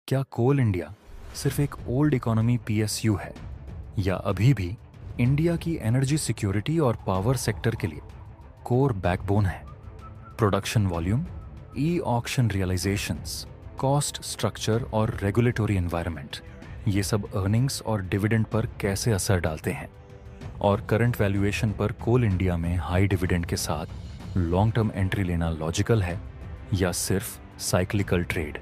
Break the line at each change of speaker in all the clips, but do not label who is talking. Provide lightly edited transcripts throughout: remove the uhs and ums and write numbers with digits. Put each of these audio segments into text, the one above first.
क्या कोल इंडिया सिर्फ एक ओल्ड इकोनॉमी पीएसयू है या अभी भी इंडिया की एनर्जी सिक्योरिटी और पावर सेक्टर के लिए कोर बैकबोन है? Production volume, e auction realisations, cost structure और रेगुलेटरी एनवायरनमेंट, ये सब अर्निंग्स और डिविडेंड पर कैसे असर डालते हैं? और करंट वैल्यूएशन पर कोल इंडिया में हाई डिविडेंड के साथ लॉन्ग टर्म एंट्री लेना लॉजिकल है या सिर्फ साइक्लिकल ट्रेड?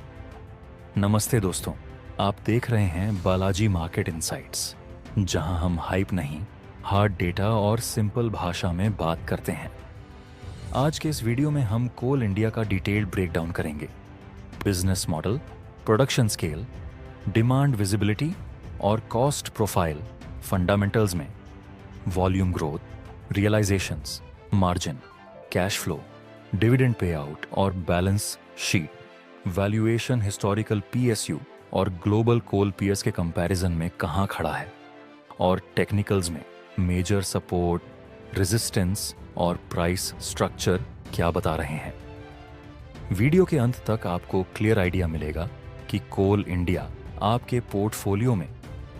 नमस्ते दोस्तों, आप देख रहे हैं बालाजी मार्केट इनसाइट्स, जहां हम हाइप नहीं, हार्ड डेटा और सिंपल भाषा में बात करते हैं। आज के इस वीडियो में हम कोल इंडिया का डिटेल्ड ब्रेकडाउन करेंगे। Business model, production scale, demand visibility और कॉस्ट प्रोफाइल, फंडामेंटल्स में volume growth, realisations, margin, cash flow, dividend pay out और balance sheet, valuation historical PSU और ग्लोबल कोल पीएस के कंपैरिजन में कहां खड़ा है, और टेक्निकल्स में मेजर सपोर्ट, रेजिस्टेंस और प्राइस स्ट्रक्चर क्या बता रहे हैं। वीडियो के अंत तक आपको क्लियर आइडिया मिलेगा कि कोल इंडिया आपके पोर्टफोलियो में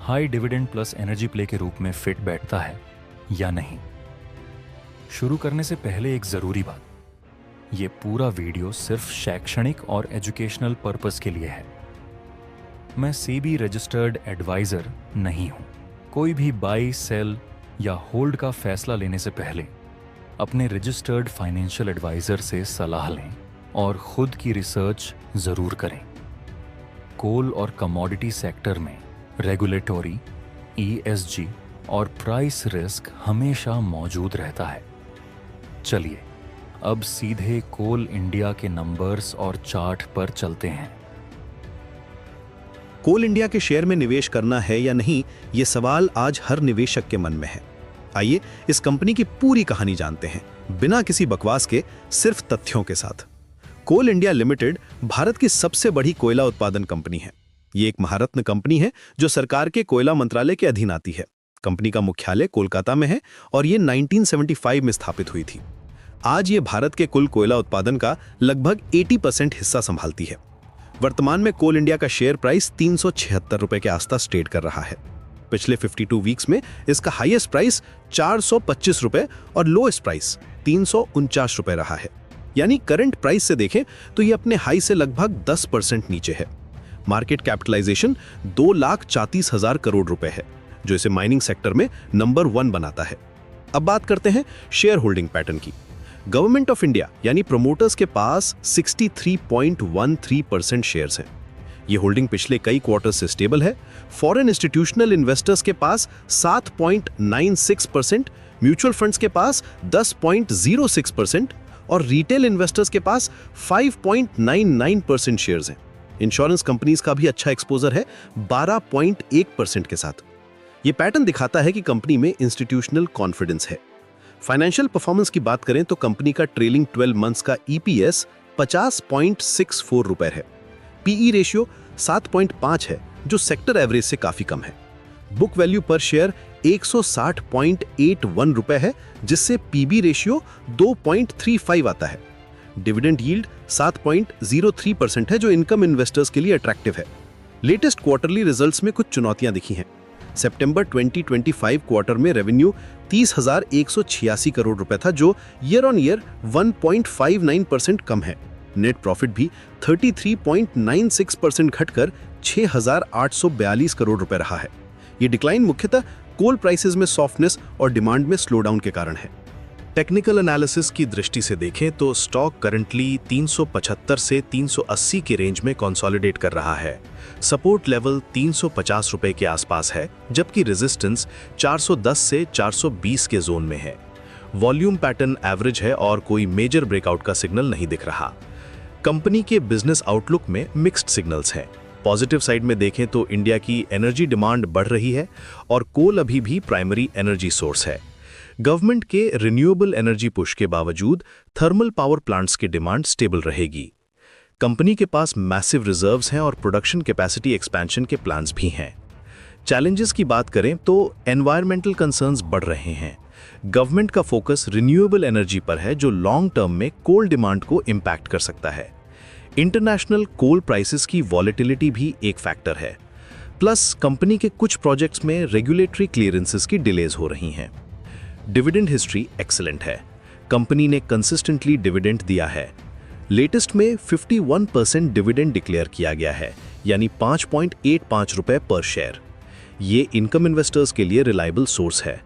high dividend plus energy play के रूप में फिट बैठता है या नहीं। शुरू करने से पहले एक जरूरी बात, ये पूरा वीडियो सिर्फ शैक्षणिक और एजुकेशनल पर्पस के लिए है। मैं सेबी रजिस्टर्ड एडवाइजर नहीं हूं। कोई भी बाई, सेल या होल्ड का फैसला लेने से पहले अपने रजिस्टर्ड फाइनेंशियल एडवाइजर से सलाह लें और खुद की रिसर्च जरूर करें। कोल और कमोडिटी सेक्टर में रेगुलेटरी, ईएसजी और प्राइस रिस्क हमेशा मौजूद रहता है। चलिए अब सीधे कोल इंडिया के नंबर्स और चार्ट पर चलते हैं।
कोल इंडिया के शेयर में निवेश करना है या नहीं, ये सवाल आज हर निवेशक के मन में है। आइए इस कंपनी की पूरी कहानी जानते हैं, बिना किसी बकवास के, सिर्फ तथ्यों के साथ। कोल इंडिया लिमिटेड भारत की सबसे बड़ी कोयला उत्पादन कंपनी है। ये एक महारत्न कंपनी है जो सरकार के कोयला मंत्रालय के अधीन आती है। कंपनी का मुख्यालय कोलकाता में है और ये 1975 में स्थापित हुई थी। आज ये भारत के कुल कोयला उत्पादन का लगभग 80% हिस्सा संभालती है। वर्तमान में कोल इंडिया का शेयर प्राइस 376 रुपए के आसपास ट्रेड कर रहा है। पिछले 52 वीक्स में इसका हाईएस्ट प्राइस 425 रुपए और लोएस्ट प्राइस 349 रुपए रहा है। यानी करंट प्राइस से देखें तो ये अपने हाई से लगभग 10% नीचे है। मार्केट कैपिटलाइजेशन 2,34,000 करोड़ रुपए है, जो इसे माइनिंग सेक्टर में नंबर 1 बनाता है। अब बात करते हैं शेयर होल्डिंग पैटर्न की। गवर्नमेंट ऑफ इंडिया यानी प्रमोटर्स के पास 63.13% शेयर्स हैं। ये होल्डिंग पिछले कई क्वार्टर से स्टेबल है। फॉरेन इंस्टीट्यूशनल इन्वेस्टर्स के पास 7.96%, म्यूचुअल फंड्स के पास 10.06% और रिटेल इन्वेस्टर्स के पास 5.99% शेयर्स हैं। इंश्योरेंस कंपनीज का भी अच्छा एक्सपोजर है 12.1% के साथ। ये पैटर्न दिखाता है कि कंपनी में इंस्टीट्यूशनल कॉन्फिडेंस है। फाइनेंशियल परफॉर्मेंस की बात करें तो कंपनी का ट्रेलिंग 12 मंथ्स का ईपीएस 50.64 रुपए है। पीई रेशियो 7.5 है, जो सेक्टर एवरेज से काफी कम है। बुक वैल्यू पर शेयर 160.81 रुपए है, जिससे पीबी रेशियो 2.35 आता है। डिविडेंड यील्ड 7.03% है, जो इनकम इन्वेस्टर्स के लिए अट्रैक्टिव है। लेटेस्ट क्वार्टरली रिजल्ट्स में कुछ चुनौतियां दिखी हैं। सितंबर 2025 क्वार्टर में रेवेन्यू 30,186 करोड़ रुपए था, जो ईयर ऑन ईयर 1.59% कम है। नेट प्रॉफिट भी 33.96% घटकर 6,842 करोड़ रुपए रहा है। ये डिक्लाइन मुख्यतः कोल प्राइसेस में सॉफ्टनेस और डिमांड में स्लोडाउन के कारण है। टेक्निकल एनालिसिस की दृष्टि से देखें तो स्टॉक करंटली 375 से 380 के रेंज में कंसोलिडेट कर रहा है। सपोर्ट लेवल 350 रुपए के आसपास है, जबकि रेजिस्टेंस 410 से 420 के जोन में है। वॉल्यूम पैटर्न एवरेज है और कोई मेजर ब्रेकआउट का सिग्नल नहीं दिख रहा। कंपनी के बिजनेस आउटलुक में मिक्स्ड सिग्नल्स हैं। पॉजिटिव साइड में देखें तो इंडिया की एनर्जी डिमांड बढ़ रही है और कोल अभी भी प्राइमरी एनर्जी सोर्स है। गवर्नमेंट के रिन्यूएबल एनर्जी पुश के बावजूद थर्मल पावर प्लांट्स की डिमांड स्टेबल रहेगी। कंपनी के पास मैसिव रिजर्व्स हैं और प्रोडक्शन कैपेसिटी एक्सपेंशन के प्लान्स भी हैं। चैलेंजेस की बात करें तो एनवायरमेंटल कंसर्न्स बढ़ रहे हैं। गवर्नमेंट का फोकस रिन्यूएबल एनर्जी पर है, जो लॉन्ग टर्म में कोल डिमांड को इम्पैक्ट कर सकता है। इंटरनेशनल कोल प्राइसेस की वॉलेटिलिटी भी एक फैक्टर है। प्लस कंपनी के कुछ प्रोजेक्ट्स में रेगुलेटरी क्लियरेंसेस की डिलेज हो रही हैं। डिविडेंड हिस्ट्री एक्सीलेंट है। कंपनी ने कंसिस्टेंटली डिविडेंड दिया है। लेटेस्ट में 51% डिविडेंड डिक्लेयर किया गया है, यानी 5.85 रुपए पर शेयर। ये इनकम इन्वेस्टर्स के लिए रिलायबल सोर्स है।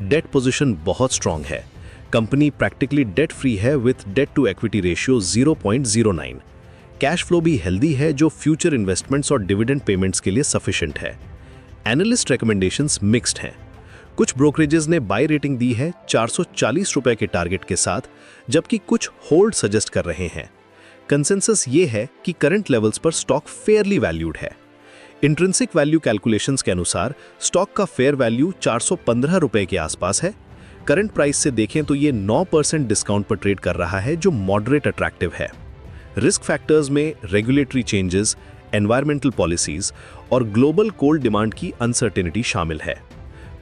डेट पोजीशन बहुत स्ट्रांग है। कंपनी प्रैक्टिकली डेट फ्री है with debt to equity ratio 0.09। Cash flow भी हेल्दी है, जो फ्यूचर इन्वेस्टमेंट्स और डिविडेंड पेमेंट्स के लिए सफिशिएंट है। एनालिस्ट रिकमेंडेशंस मिक्स्ड हैं। कुछ ब्रोकरेजेस ने बाय रेटिंग दी है 440 रुपए के टारगेट के साथ, जबकि कुछ होल्ड सजेस्ट कर रहे हैं। कंसेंसस ये है कि करंट लेवल्स पर स्टॉक फेयरली वैल्यूड है। इंट्रिंसिक वैल्यू कैलकुलेशंस के अनुसार स्टॉक का फेयर वैल्यू 415 रुपए के आसपास है। करंट प्राइस से देखें तो ये 9% डिस्काउंट पर ट्रेड कर रहा है, जो मॉडरेट अट्रैक्टिव है। रिस्क फैक्टर्स में रेगुलेटरी चेंजेस, एनवायरमेंटल पॉलिसीज और ग्लोबल कोल डिमांड की अनसर्टेनिटी शामिल है।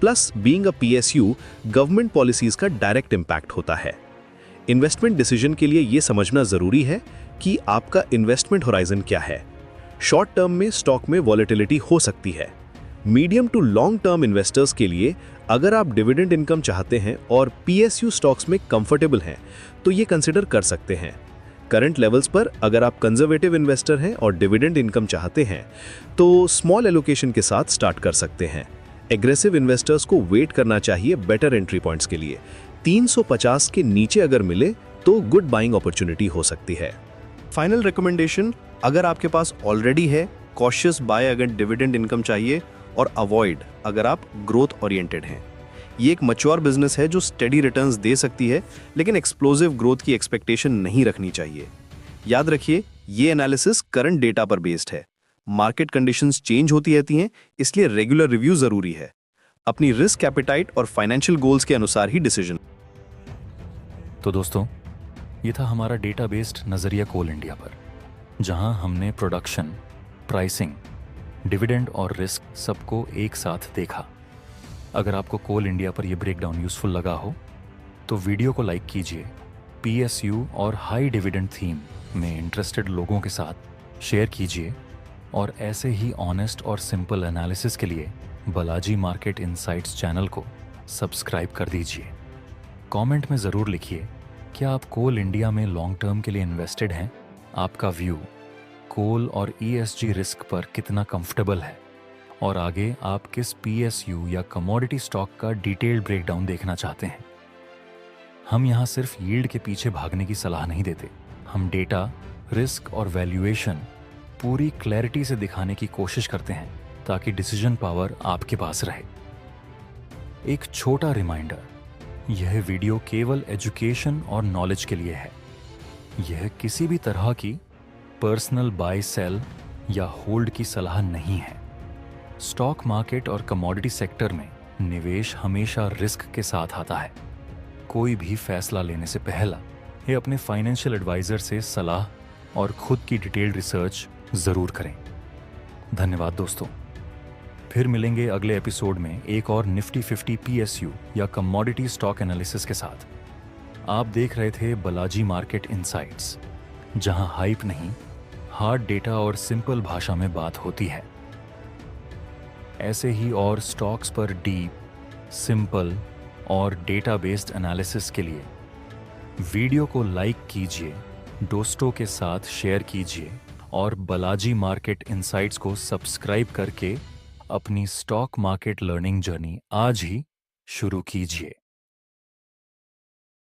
Plus being a PSU, government policies का डायरेक्ट इंपैक्ट होता है। इन्वेस्टमेंट डिसीजन के लिए यह समझना जरूरी है कि आपका इन्वेस्टमेंट होराइजन क्या है। शॉर्ट टर्म में स्टॉक में वॉलेटिलिटी हो सकती है। Medium to long term investors के लिए अगर आप डिविडेंड इनकम चाहते हैं और पीएसयू स्टॉक्स में कंफर्टेबल हैं, तो ये कंसिडर कर सकते हैं। करंट लेवल्स पर अगर आप कंजर्वेटिव इन्वेस्टर हैं और डिविडेंड इनकम चाहते हैं, तो स्मॉल एलोकेशन के साथ स्टार्ट कर सकते हैं। एग्रेसिव इन्वेस्टर्स को वेट करना चाहिए बेटर एंट्री पॉइंट्स के लिए। 350 के नीचे अगर मिले तो गुड बाइंग अपॉर्चुनिटी हो सकती है। फाइनल रिकमेंडेशन, अगर आपके पास ऑलरेडी है, कॉशियस बाय अगर डिविडेंड इनकम चाहिए, और अवॉइड अगर आप ग्रोथ ओरिएंटेड हैं। ये एक मैच्योर बिजनेस है जो स्टेडी रिटर्न्स दे सकती है, लेकिन एक्सप्लोसिव ग्रोथ की एक्सपेक्टेशन नहीं रखनी चाहिए। याद रखिए, ये एनालिसिस करंट डेटा पर बेस्ड है। मार्केट कंडीशंस चेंज होती रहती हैं, इसलिए रेगुलर रिव्यू जरूरी है। अपनी रिस्क एपेटाइट और फाइनेंशियल गोल्स के अनुसार ही डिसीजन।
तो दोस्तों, ये था हमारा डेटा बेस्ड नज़रिया कोल इंडिया पर, जहां हमने प्रोडक्शन, प्राइसिंग, डिविडेंड और रिस्क सबको एक साथ देखा। अगर आपको कोल इंडिया पर यह ब्रेकडाउन यूजफुल लगा हो तो वीडियो को लाइक कीजिए। पीएसयू और हाई डिविडेंड थीम में इंटरेस्टेड लोगों के साथ शेयर कीजिए, और ऐसे ही ऑनेस्ट और सिंपल एनालिसिस के लिए बालाजी मार्केट इनसाइट्स चैनल को सब्सक्राइब कर दीजिए। कमेंट में ज़रूर लिखिए, क्या आप कोल इंडिया में लॉन्ग टर्म के लिए इन्वेस्टेड हैं? आपका व्यू कोल और ईएसजी रिस्क पर कितना कंफर्टेबल है? और आगे आप किस पीएसयू या कमोडिटी स्टॉक का डिटेल्ड ब्रेकडाउन देखना चाहते हैं? हम यहाँ सिर्फ यील्ड के पीछे भागने की सलाह नहीं देते। हम डेटा, रिस्क और वैल्यूएशन पूरी क्लैरिटी से दिखाने की कोशिश करते हैं, ताकि डिसीजन पावर आपके पास रहे। एक छोटा रिमाइंडर, यह वीडियो केवल एजुकेशन और नॉलेज के लिए है। यह किसी भी तरह की पर्सनल बाय सेल या होल्ड की सलाह नहीं है। स्टॉक मार्केट और कमोडिटी सेक्टर में निवेश हमेशा रिस्क के साथ आता है। कोई भी फैसला लेने से पहला ये अपने फाइनेंशियल एडवाइजर से सलाह और खुद की डिटेल्ड रिसर्च जरूर करें। धन्यवाद दोस्तों। फिर मिलेंगे अगले एपिसोड में एक और निफ्टी 50 पीएसयू या कमोडिटी स्टॉक एनालिसिस के साथ। आप देख रहे थे बालाजी मार्केट इनसाइट्स, जहां हाइप नहीं, हार्ड डेटा और सिंपल भाषा में बात होती है। ऐसे ही और स्टॉक्स पर डीप, सिंपल और डेटा बेस्ड एनालिसिस के लिए वीडियो को लाइक कीजिए, दोस्तों के साथ शेयर कीजिए और बालाजी मार्केट इनसाइट्स को सब्सक्राइब करके अपनी स्टॉक मार्केट लर्निंग जर्नी आज ही शुरू कीजिए।